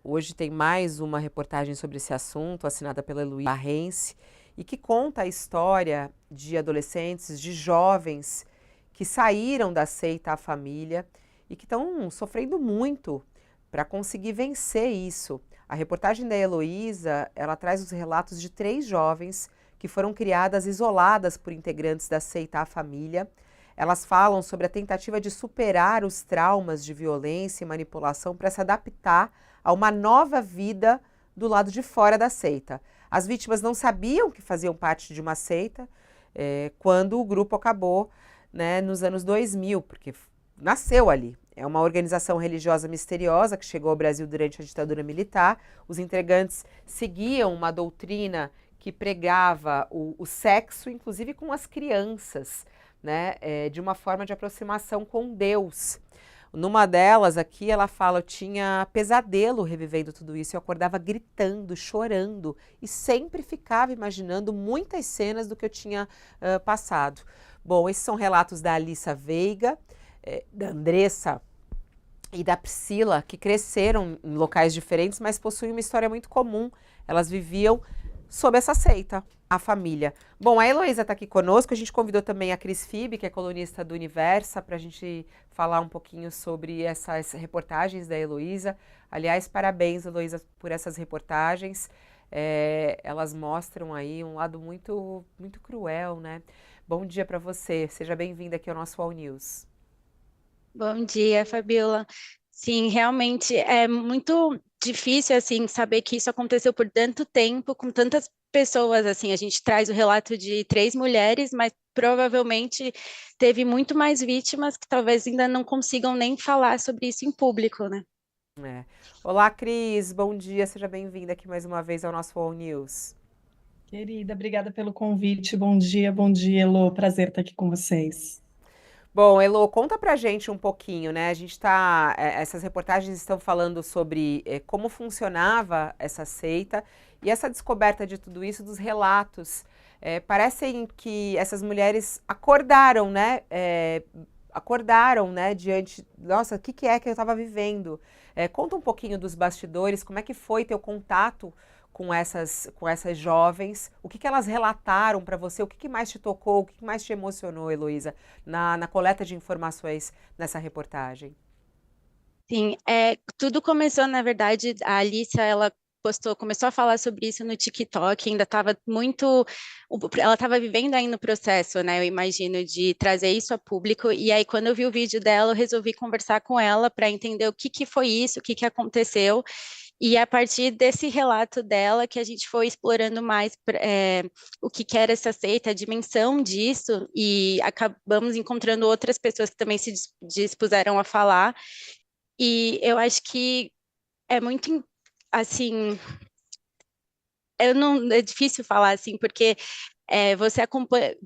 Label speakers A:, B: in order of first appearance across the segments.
A: Hoje tem mais uma reportagem sobre esse assunto, assinada pela Heloísa Barrense, e que conta a história de adolescentes, de jovens que saíram da seita à família e que estão sofrendo muito para conseguir vencer isso. A reportagem da Heloísa, ela traz os relatos de 3 jovens que foram criadas isoladas por integrantes da seita à família. Elas falam sobre a tentativa de superar os traumas de violência e manipulação para se adaptar a uma nova vida do lado de fora da seita. As vítimas não sabiam que faziam parte de uma seita quando o grupo acabou, né, nos anos 2000, porque nasceu ali. É uma organização religiosa misteriosa que chegou ao Brasil durante a ditadura militar. Os integrantes seguiam uma doutrina que pregava o sexo, inclusive com as crianças, né, de uma forma de aproximação com Deus. Numa delas aqui, ela fala: eu tinha pesadelo revivendo tudo isso, eu acordava gritando, chorando e sempre ficava imaginando muitas cenas do que eu tinha passado. Bom, esses são relatos da Alissa Veiga, da Andressa e da Priscila, que cresceram em locais diferentes, mas possuem uma história muito comum. Elas viviam sob essa seita, a família. Bom, a Heloísa está aqui conosco, a gente convidou também a Cris Fibe, que é colunista do Universa, para a gente falar um pouquinho sobre essas reportagens da Heloísa. Aliás, parabéns, Heloísa, por essas reportagens. Elas mostram aí um lado muito, muito cruel, né? Bom dia para você, seja bem-vinda aqui ao nosso All News.
B: Bom dia, Fabiola. Sim, realmente é muito difícil assim saber que isso aconteceu por tanto tempo, com tantas pessoas. Assim, a gente traz o relato de 3 mulheres, mas provavelmente teve muito mais vítimas que talvez ainda não consigam nem falar sobre isso em público, né?
A: É. Olá, Cris, bom dia, seja bem-vinda aqui mais uma vez ao nosso All News.
C: Querida, obrigada pelo convite. Bom dia, Elô. Prazer estar aqui com vocês.
A: Bom, Elo, conta pra gente um pouquinho, né? Essas reportagens estão falando sobre como funcionava essa seita e essa descoberta de tudo isso, dos relatos. Parecem que essas mulheres acordaram, né? Acordaram, né? Diante, nossa, o que que é que eu estava vivendo? Conta um pouquinho dos bastidores, como é que foi teu contato com essas jovens, o que que elas relataram para você, o que que mais te tocou, o que que mais te emocionou, Heloísa, na coleta de informações nessa reportagem?
B: Sim, tudo começou, na verdade, a Alicia, ela começou a falar sobre isso no TikTok, ainda estava muito, ela estava vivendo ainda no processo, né, eu imagino, de trazer isso a público, e aí quando eu vi o vídeo dela, eu resolvi conversar com ela para entender o que que foi isso, o que que aconteceu, e a partir desse relato dela que a gente foi explorando mais o que que era essa seita, a dimensão disso, e acabamos encontrando outras pessoas que também se dispuseram a falar, e eu acho que é muito, assim, eu não, é difícil falar assim, porque você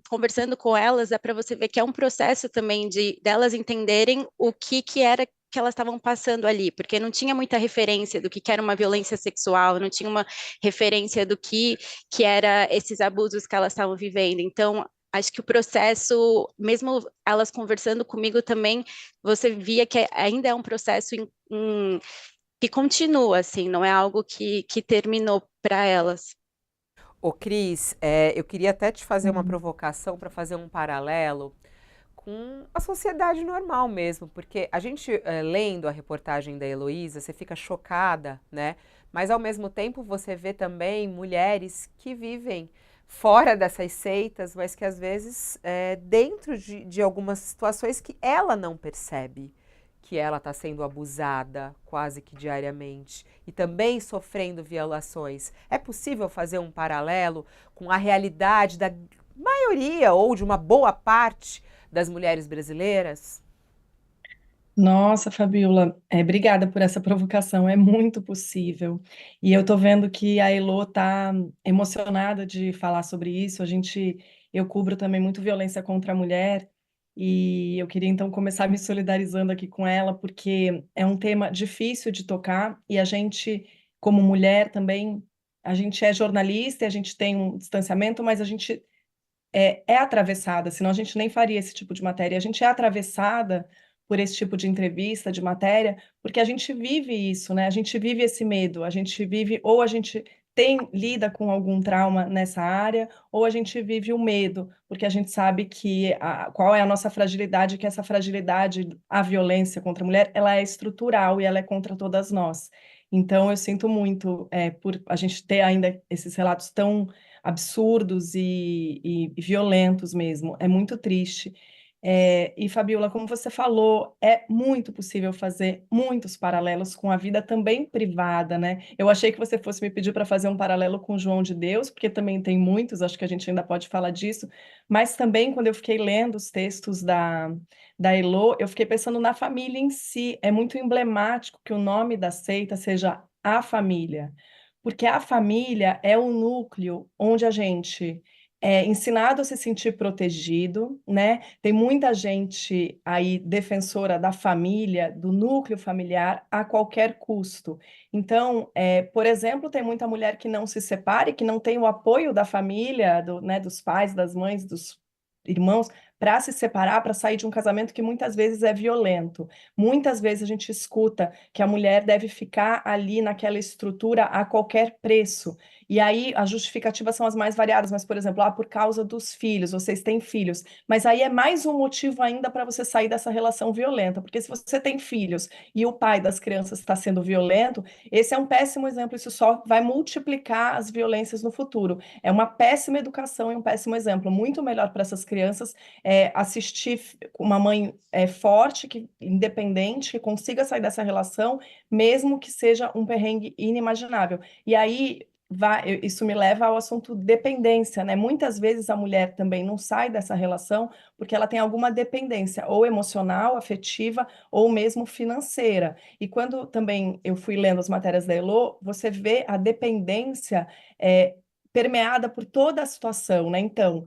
B: conversando com elas, dá para você ver que é um processo também de delas entenderem o que que era que elas estavam passando ali, porque não tinha muita referência do que era uma violência sexual, não tinha uma referência do que era esses abusos que elas estavam vivendo. Então, acho que o processo, mesmo elas conversando comigo também, você via que ainda é um processo que continua, assim, não é algo que terminou para elas.
A: Ô, Cris, eu queria até te fazer uma
C: Uhum.
A: provocação para fazer um paralelo com a sociedade normal mesmo, porque a gente, lendo a reportagem da Heloísa, você fica chocada, né? Mas ao mesmo tempo você vê também mulheres que vivem fora dessas seitas, mas que às vezes dentro de algumas situações que ela não percebe que ela está sendo abusada quase que diariamente e também sofrendo violações. É possível fazer um paralelo com a realidade da maioria ou de uma boa parte das mulheres brasileiras?
C: Nossa, Fabiola, obrigada por essa provocação. É muito possível. E eu tô vendo que a Elô tá emocionada de falar sobre isso. Eu cubro também muito violência contra a mulher e eu queria então começar me solidarizando aqui com ela, porque é um tema difícil de tocar e a gente, como mulher também, a gente é jornalista, e a gente tem um distanciamento, mas a gente é atravessada, senão a gente nem faria esse tipo de matéria. A gente é atravessada por esse tipo de entrevista, de matéria, porque a gente vive isso, né? A gente vive esse medo, a gente vive, ou a gente lida com algum trauma nessa área, ou a gente vive o medo, porque a gente sabe que qual é a nossa fragilidade, que essa fragilidade, a violência contra a mulher, ela é estrutural e ela é contra todas nós. Então, eu sinto muito por a gente ter ainda esses relatos tão absurdos e violentos mesmo. É muito triste. E, Fabiola, como você falou, é muito possível fazer muitos paralelos com a vida também privada, né? Eu achei que você fosse me pedir para fazer um paralelo com João de Deus, porque também tem muitos, acho que a gente ainda pode falar disso, mas também quando eu fiquei lendo os textos da Elô, eu fiquei pensando na família em si. É muito emblemático que o nome da seita seja A Família, porque a família é o núcleo onde a gente é ensinado a se sentir protegido, né? Tem muita gente aí defensora da família, do núcleo familiar, a qualquer custo. Então, por exemplo, tem muita mulher que não se separa e que não tem o apoio da família, né, dos pais, das mães, dos irmãos, para se separar, para sair de um casamento que muitas vezes é violento. Muitas vezes a gente escuta que a mulher deve ficar ali naquela estrutura a qualquer preço. E aí as justificativas são as mais variadas, mas, por exemplo, por causa dos filhos, vocês têm filhos. Mas aí é mais um motivo ainda para você sair dessa relação violenta, porque se você tem filhos e o pai das crianças está sendo violento, esse é um péssimo exemplo, isso só vai multiplicar as violências no futuro. É uma péssima educação e um péssimo exemplo. Muito melhor para essas crianças assistir uma mãe forte, independente, que consiga sair dessa relação, mesmo que seja um perrengue inimaginável. E aí isso me leva ao assunto dependência, né? Muitas vezes a mulher também não sai dessa relação porque ela tem alguma dependência, ou emocional, afetiva, ou mesmo financeira. E quando também eu fui lendo as matérias da Elô, você vê a dependência permeada por toda a situação, né? Então,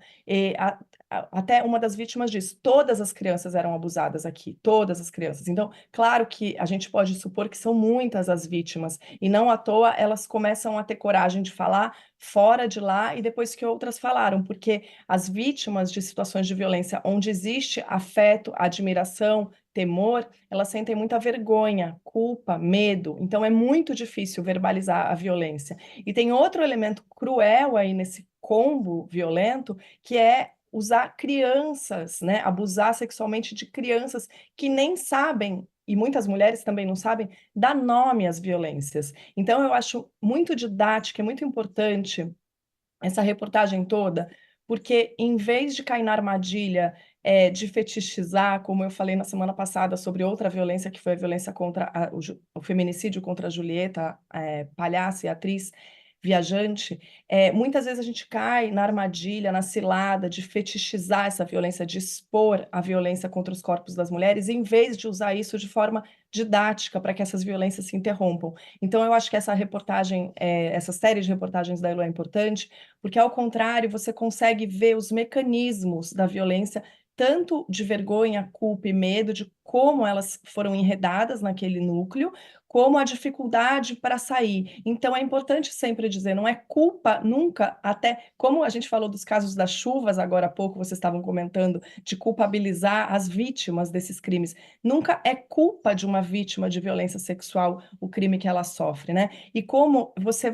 C: até uma das vítimas diz, todas as crianças eram abusadas aqui, todas as crianças. Então, claro que a gente pode supor que são muitas as vítimas, e não à toa elas começam a ter coragem de falar fora de lá e depois que outras falaram, porque as vítimas de situações de violência onde existe afeto, admiração, temor, elas sentem muita vergonha, culpa, medo. Então é muito difícil verbalizar a violência. E tem outro elemento cruel aí nesse combo violento, que é usar crianças, né? Abusar sexualmente de crianças que nem sabem, e muitas mulheres também não sabem, dar nome às violências. Então, eu acho muito didática, é muito importante essa reportagem toda, porque em vez de cair na armadilha de fetichizar, como eu falei na semana passada sobre outra violência, que foi a violência contra o feminicídio contra a Julieta, palhaça e atriz viajante, muitas vezes a gente cai na armadilha, na cilada de fetichizar essa violência, de expor a violência contra os corpos das mulheres, em vez de usar isso de forma didática para que essas violências se interrompam. Então, eu acho que essa reportagem, essa série de reportagens da Elo é importante, porque, ao contrário, você consegue ver os mecanismos da violência, tanto de vergonha, culpa e medo, de como elas foram enredadas naquele núcleo, como a dificuldade para sair. Então, é importante sempre dizer, não é culpa nunca, até como a gente falou dos casos das chuvas agora há pouco, vocês estavam comentando, de culpabilizar as vítimas desses crimes. Nunca é culpa de uma vítima de violência sexual o crime que ela sofre, né? E como você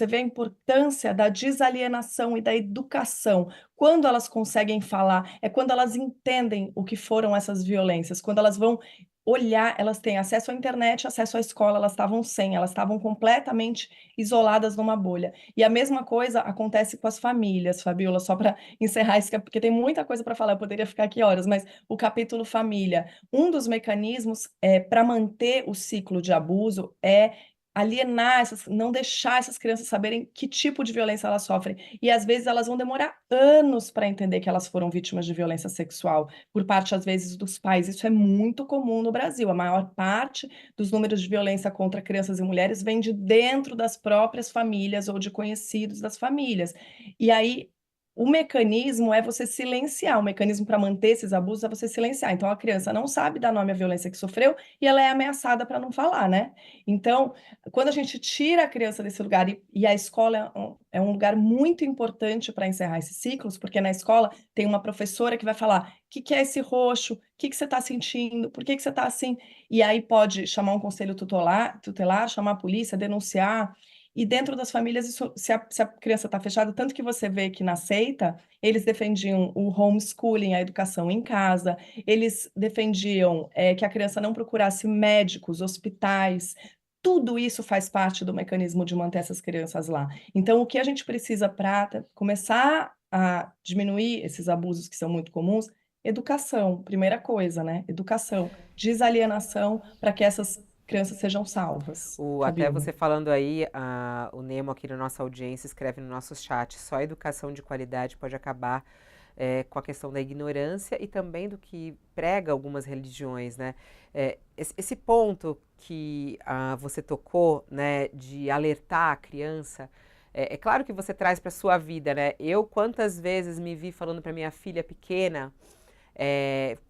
C: vê a importância da desalienação e da educação. Quando elas conseguem falar, é quando elas entendem o que foram essas violências, quando elas vão olhar, elas têm acesso à internet, acesso à escola, elas estavam sem, elas estavam completamente isoladas numa bolha. E a mesma coisa acontece com as famílias, Fabiola, só para encerrar isso, porque tem muita coisa para falar, eu poderia ficar aqui horas, mas o capítulo família, um dos mecanismos para manter o ciclo de abuso é alienar não deixar essas crianças saberem que tipo de violência elas sofrem. E às vezes elas vão demorar anos para entender que elas foram vítimas de violência sexual, por parte, às vezes, dos pais. Isso é muito comum no Brasil. A maior parte dos números de violência contra crianças e mulheres vem de dentro das próprias famílias ou de conhecidos das famílias. E aí o mecanismo é você silenciar, o mecanismo para manter esses abusos é você silenciar. Então, a criança não sabe dar nome à violência que sofreu e ela é ameaçada para não falar, né? Então, quando a gente tira a criança desse lugar, e a escola é um lugar muito importante para encerrar esses ciclos, porque na escola tem uma professora que vai falar: o que é esse roxo? O que você está sentindo? Por que você está assim? E aí pode chamar um conselho tutelar, chamar a polícia, denunciar. E dentro das famílias, isso, se a criança está fechada, tanto que você vê que na seita, eles defendiam o homeschooling, a educação em casa, eles defendiam que a criança não procurasse médicos, hospitais, tudo isso faz parte do mecanismo de manter essas crianças lá. Então, o que a gente precisa para começar a diminuir esses abusos que são muito comuns? Educação, primeira coisa, né? Educação, desalienação para que essas crianças sejam salvas.
A: Até
C: Fabiola.
A: você falando aí, o Nemo aqui na nossa audiência escreve no nosso chat, só a educação de qualidade pode acabar com a questão da ignorância e também do que prega algumas religiões, né? Esse ponto que você tocou, né, de alertar a criança, é claro que você traz para sua vida, né? Eu quantas vezes me vi falando para minha filha pequena,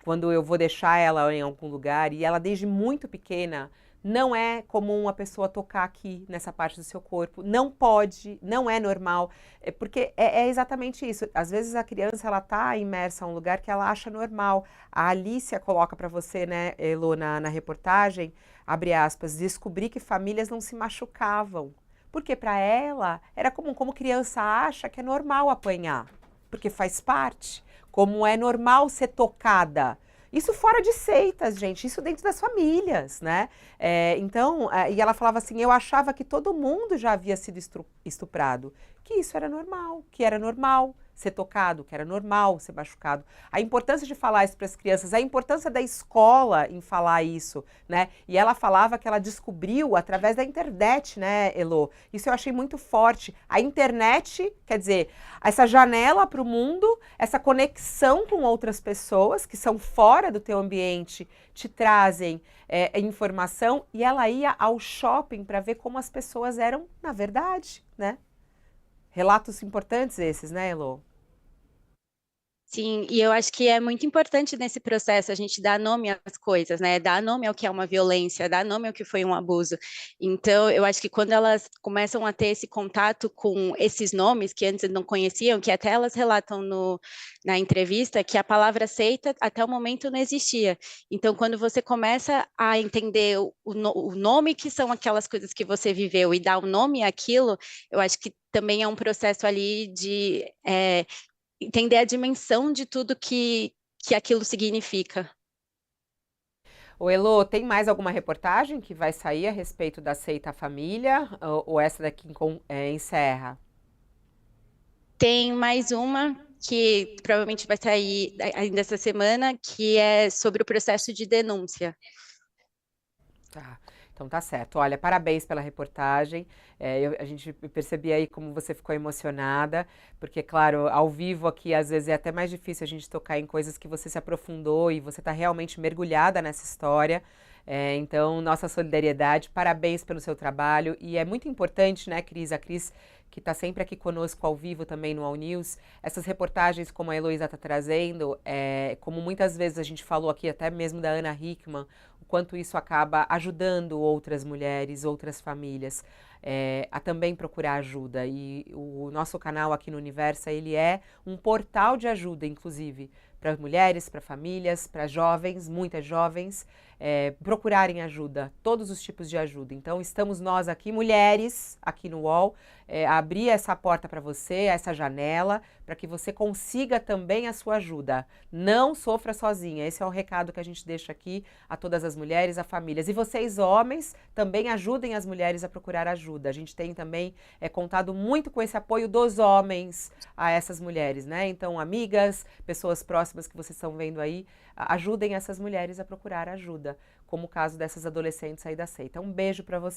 A: quando eu vou deixar ela em algum lugar, e ela desde muito pequena, não é comum a pessoa tocar aqui nessa parte do seu corpo, não pode, não é normal, porque é exatamente isso. Às vezes a criança ela tá imersa a um lugar que ela acha normal. A Alicia coloca para você, né, Elo, na reportagem, abre aspas, descobri que famílias não se machucavam, porque para ela era comum, como criança acha que é normal apanhar, porque faz parte, como é normal ser tocada. Isso fora de seitas, gente, isso dentro das famílias, né? Então, e ela falava assim, eu achava que todo mundo já havia sido estuprado, que isso era normal, que era normal ser tocado, que era normal ser machucado. A importância de falar isso para as crianças, a importância da escola em falar isso, né? E ela falava que ela descobriu através da internet, né, Elo? Isso eu achei muito forte. A internet, quer dizer, essa janela para o mundo, essa conexão com outras pessoas que são fora do teu ambiente, te trazem informação, e ela ia ao shopping para ver como as pessoas eram na verdade, né? Relatos importantes esses, né, Elo?
B: Sim, e eu acho que é muito importante nesse processo a gente dar nome às coisas, né? Dar nome ao que é uma violência, dar nome ao que foi um abuso. Então, eu acho que quando elas começam a ter esse contato com esses nomes que antes não conheciam, que até elas relatam na entrevista que a palavra seita até o momento não existia. Então, quando você começa a entender o nome que são aquelas coisas que você viveu e dar o nome àquilo, eu acho que também é um processo ali de entender a dimensão de tudo que aquilo significa.
A: O Elo, tem mais alguma reportagem que vai sair a respeito da seita família ou essa daqui encerra?
B: Tem mais uma que provavelmente vai sair ainda essa semana, que é sobre o processo de denúncia.
A: Tá. Então tá certo. Olha, parabéns pela reportagem. A gente percebia aí como você ficou emocionada, porque, claro, ao vivo aqui às vezes é até mais difícil a gente tocar em coisas que você se aprofundou e você está realmente mergulhada nessa história. Então, nossa solidariedade, parabéns pelo seu trabalho. E é muito importante, né, Cris? A Cris, que está sempre aqui conosco ao vivo também no All News, essas reportagens como a Heloísa está trazendo, como muitas vezes a gente falou aqui, até mesmo da Ana Hickman, o quanto isso acaba ajudando outras mulheres, outras famílias a também procurar ajuda. E o nosso canal aqui no Universa, ele é um portal de ajuda, inclusive, para mulheres, para famílias, para jovens, muitas jovens, procurarem ajuda, todos os tipos de ajuda. Então, estamos nós aqui, mulheres, aqui no UOL, abrir essa porta para você, essa janela, para que você consiga também a sua ajuda. Não sofra sozinha. Esse é o recado que a gente deixa aqui a todas as mulheres, a famílias. E vocês, homens, também ajudem as mulheres a procurar ajuda. A gente tem também contado muito com esse apoio dos homens a essas mulheres, né? Então, amigas, pessoas próximas que vocês estão vendo aí, ajudem essas mulheres a procurar ajuda, como o caso dessas adolescentes aí da seita. Um beijo para você.